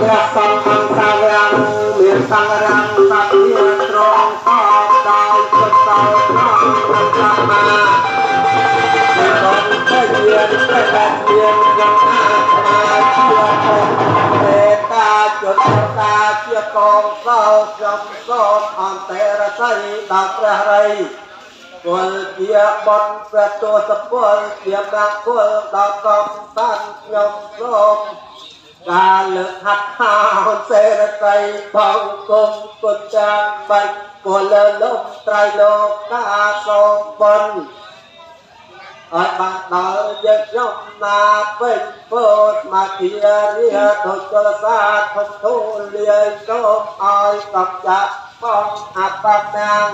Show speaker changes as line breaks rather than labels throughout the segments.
ព្រះសង្ឃអង្គសារាំងមានសង្ឃរាំងសត្វជាត្រង់តបដោយចិត្តសោតក្នុងប្រកាសមាកូនទៅយានទៅបែបមានក្នុងអាត្មាជាអង្គទេតាจุดតាជាកងសោចំសោតអន្តរស័យដល់ព្រះរិយគុលជាបុណ្យព្រះទោសពលជាបាគុលដល់កំសានខ្ញុំសូមការលើកហាត់ខោសេរស័យបងគុំពុទ្ធចាបាច់គុលលោកត្រៃលោកកាសូមបុណ្យឲ្យបានដល់យើងខ្ញុំណាពេញពោតមកជារាដូចកលសាធំធូលលាយសូមឲ្យកំចាត់បងអបតាំង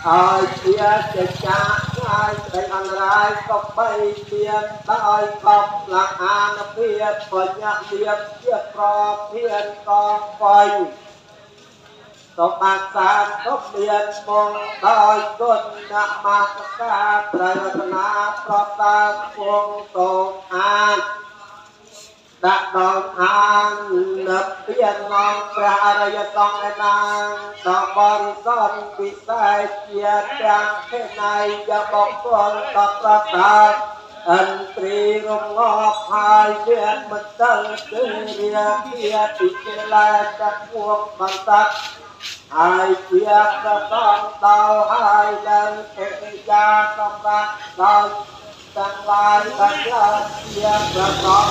ឲ្យជាចេចាឲ្យតែអន្តរាយក៏បីទៀតដោយកប់លះអានភាពបញ្ញាទៀតជាប្រភេទកងបីសូមអាសានទុកមានមកដោយគុណអ្នកមាសកាត្រៃរតនាប្រតាពងសូមអានដាក់ដល់អាននឹកពីងងព្រះអរិយសង្ឃឯណាដល់បរិសុទ្ធពិសេសជាទាំងទេណៃយបកលដល់ប្រតាអន្ត្រីរងប់ហើយមានមន្តលគឺរាជាទីកិលេសទាំងពួងបន្តាត់ហើយជាប្រកបដល់ហើយនៅទេយាសម្រាប់ដល់ទាំងឡាយបានជាប្រកប